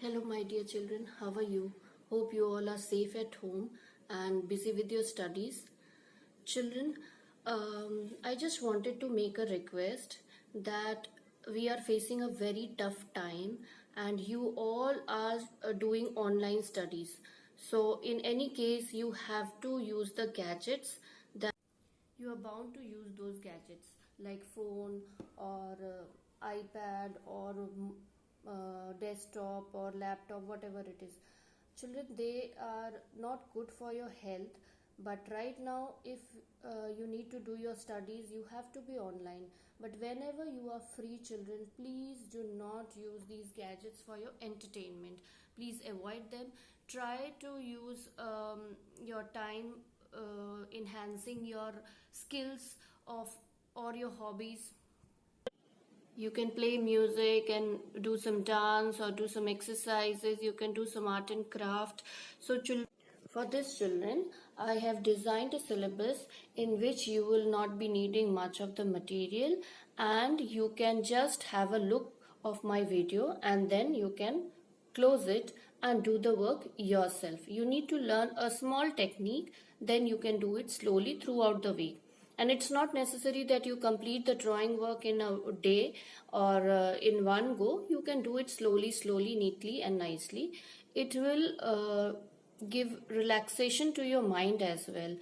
Hello, my dear children. How are you? Hope you all are safe at home and busy with your studies. Children, I just wanted to make a request that we are facing a very tough time and you all are doing online studies. So, in any case, you have to use the gadgets that you are bound to use those gadgets like phone or iPad or desktop or laptop, whatever it is. Children, they are not good for your health, but right now if you need to do your studies, you have to be online. But whenever you are free, children, please do not use these gadgets for your entertainment. Please avoid them. Try to use your time enhancing your skills of or your hobbies. You can play music and do some dance or do some exercises. You can do some art and craft. So for this children, I have designed a syllabus in which you will not be needing much of the material and you can just have a look of my video and then you can close it and do the work yourself. You need to learn a small technique, then you can do it slowly throughout the week. And it's not necessary that you complete the drawing work in a day or in one go. You can do it slowly, neatly and nicely. It will give relaxation to your mind as well.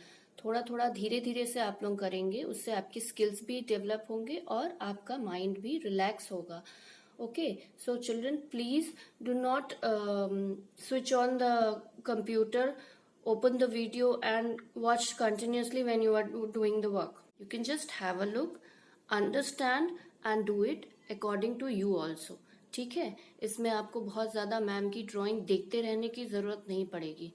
थोड़ा थोड़ा धीरे धीरे से आप लोग करेंगे, उससे आपकी स्किल्स भी डेवलप होंगे और आपका माइंड भी रिलैक्स होगा. Okay, so children, please do not switch on the computer, open the video and watch continuously when you are doing the work. You can just have a look, understand and do it according to you also. ठीक है, इसमें आपको बहुत ज़्यादा ma'am की drawing देखते रहने की ज़रूरत नहीं पड़ेगी.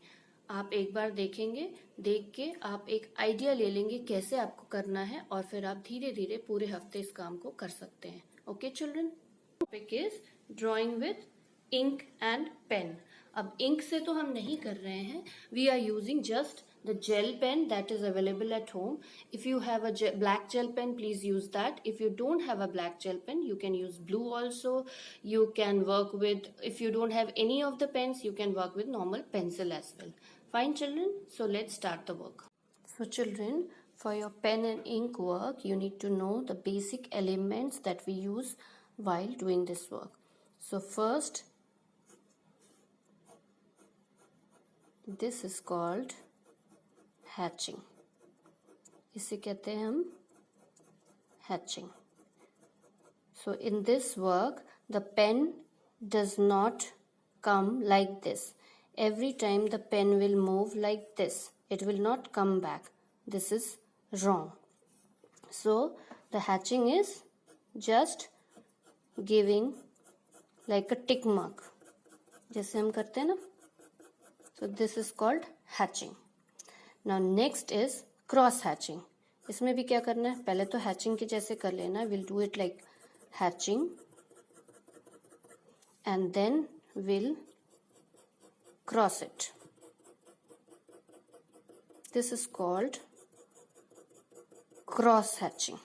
आप एक बार देखेंगे, देख के आप एक आइडिया ले लेंगे कैसे आपको करना है और फिर आप धीरे धीरे पूरे हफ्ते इस काम को कर सकते हैं. Okay children, topic is drawing with ink and pen. अब इंक से तो हम नहीं कर रहे हैं. We are using just the gel pen that is available at home. If you have a black gel pen, please use that. If you don't have a black gel pen, you can use blue also. You can work with, if you don't have any of the pens, you can work with normal pencil as well. Fine children, so let's start the work. So children, for your pen and ink work, you need to know the basic elements that we use while doing this work. So first, this is called hatching. इसे कहते हैं हम hatching. So in this work, the pen does not come like this. Every time the pen will move like this. It will not come back. This is wrong. So the hatching is just giving like a tick mark. जैसे हम करते हैं ना. So this is called hatching. Now next is cross hatching. इसमें भी क्या करना है, पहले तो hatching के जैसे कर लेना. We'll do it like hatching and then we'll cross it. This is called cross hatching.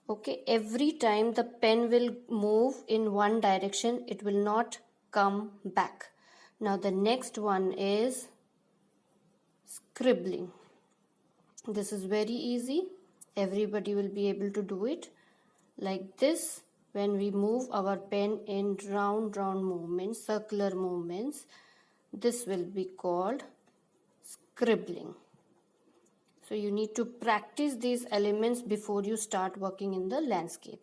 Okay, every time the pen will move in one direction, it will not come back. Now the next one is scribbling. This is very easy. Everybody will be able to do it like this. When we move our pen in round movements, circular movements, this will be called scribbling. So you need to practice these elements before you start working in the landscape.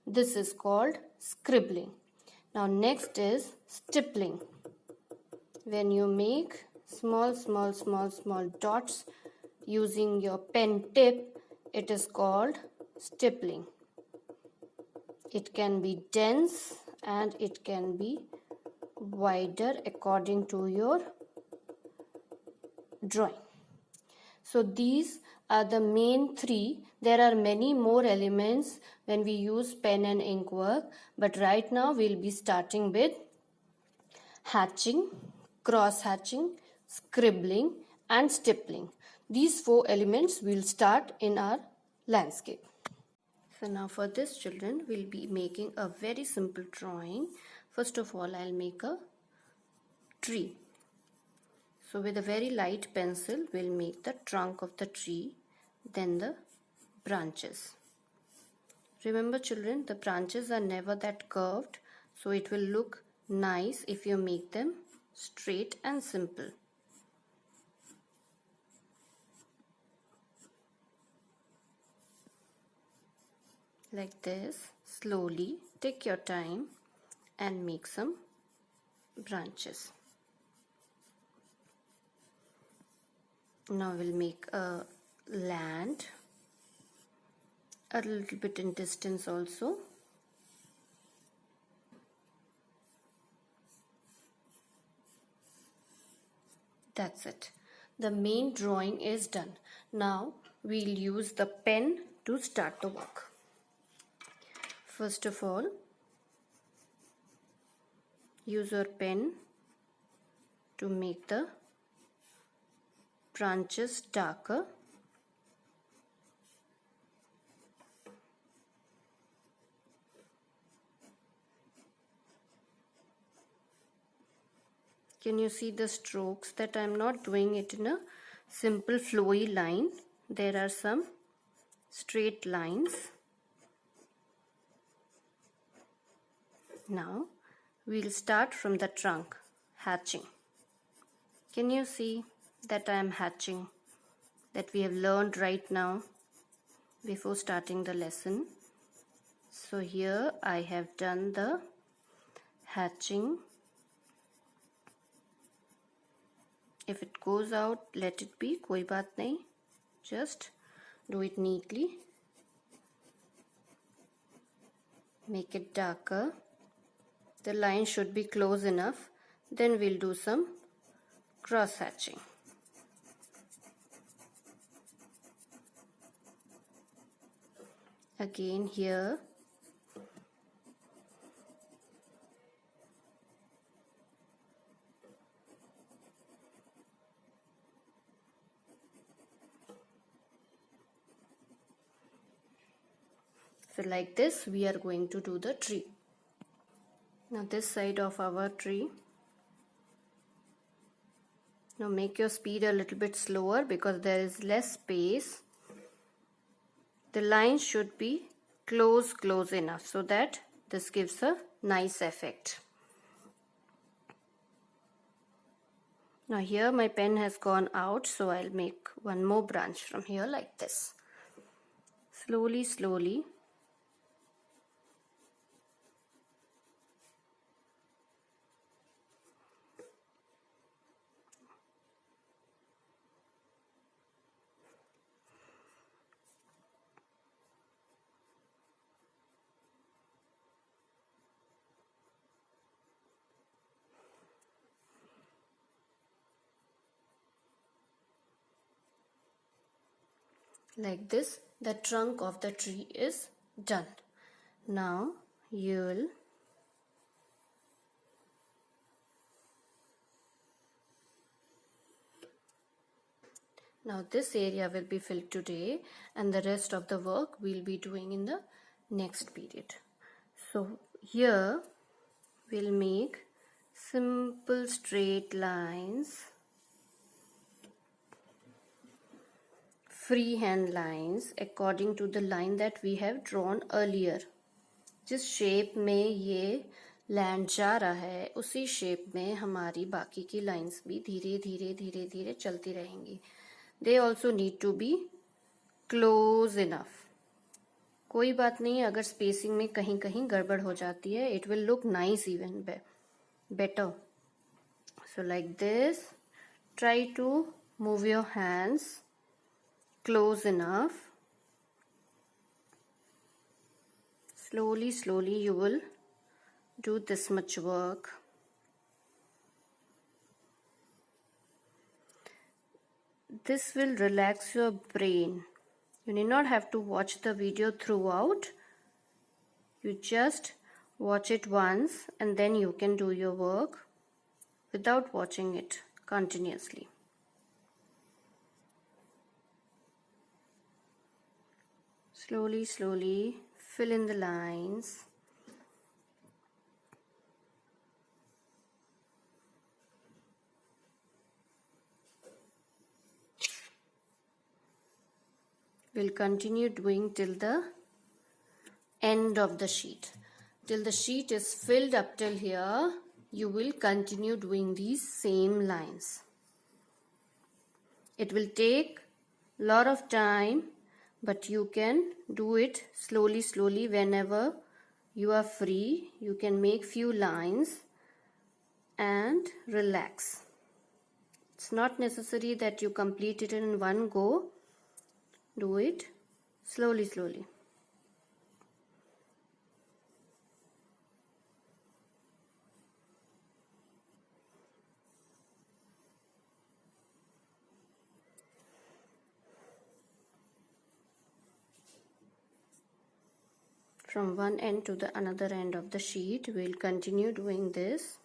This is called scribbling. Now next is stippling. When you make small dots using your pen tip, it is called stippling. It can be dense and it can be wider according to your drawing. So these are the main three. There are many more elements when we use pen and ink work, but right now we'll be starting with hatching, cross hatching, scribbling and stippling. These four elements will start in our landscape. So now for this children, we'll be making a very simple drawing First of all, I'll make a tree. So with a very light pencil, we'll make the trunk of the tree, then the branches. Remember children, the branches are never that curved, so it will look nice if you make them straight and simple. Like this, slowly take your time and make some branches. Now we'll make a land a little bit in distance also. That's it. The main drawing is done. Now we'll use the pen to start the work. First of all, use your pen to make the branches darker. Can you see the strokes that I am not doing it in a simple flowy line? There are some straight lines. Now we'll start from the trunk, hatching. Can you see that I am hatching, that we have learned right now before starting the lesson? So here I have done the hatching. If it goes out, let it be, koi baat nahi. Just do it neatly. Make it darker. The line should be close enough. Then we'll do some cross hatching. Again here. So like this we are going to do the tree. Now this side of our tree. Now make your speed a little bit slower because there is less space. The lines should be close enough so that this gives a nice effect. Now here my pen has gone out, so I'll make one more branch from here like this. Slowly. Like this, the trunk of the tree is done. Now you'll this area will be filled today and the rest of the work we'll be doing in the next period. So here we'll make simple straight lines, freehand lines according to the line that we have drawn earlier. जिस shape में ये land जा रहा है उसी shape में हमारी बाकी की लाइंस भी धीरे चलती रहेंगी. They also need to be close enough. कोई बात नहीं अगर स्पेसिंग में कहीं गड़बड़ हो जाती है. It will look nice even better. So like this, try to move your hands close enough. Slowly you will do this much work. This will relax your brain. You need not have to watch the video throughout. You just watch it once and then you can do your work without watching it continuously. Slowly fill in the lines. we'll continue doing till the end of the sheet. Till the sheet is filled up till here, you will continue doing these same lines. It will take a lot of time, but you can do it slowly whenever you are free. You can make few lines and relax. It's not necessary that you complete it in one go. Do it slowly. From one end to the another end of the sheet, we'll continue doing this.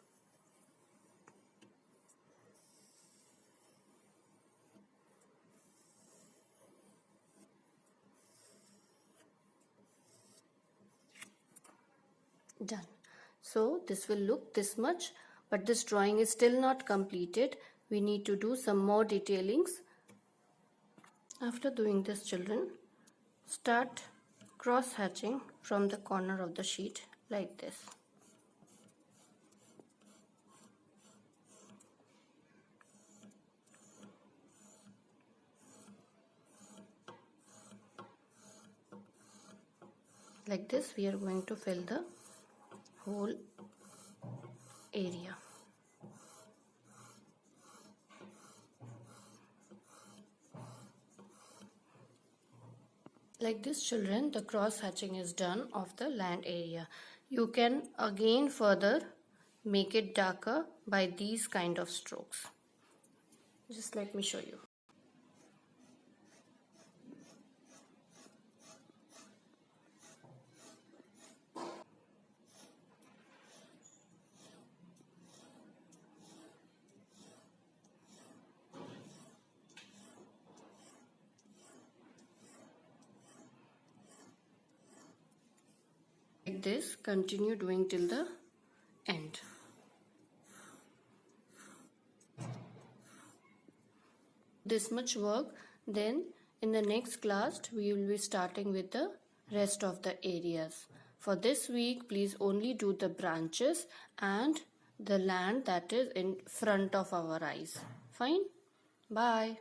Done. So this will look this much, but this drawing is still not completed. We need to do some more detailings. After doing this, children, start cross hatching from the corner of the sheet like this. Like this, we are going to fill the whole area. Like this, children, the cross hatching is done of the land area. You can again further make it darker by these kind of strokes. Just let me show you. Like this, continue doing till the end. This much work, then in the next class we will be starting with the rest of the areas. For this week, please only do the branches and the land that is in front of our eyes. Fine? Bye.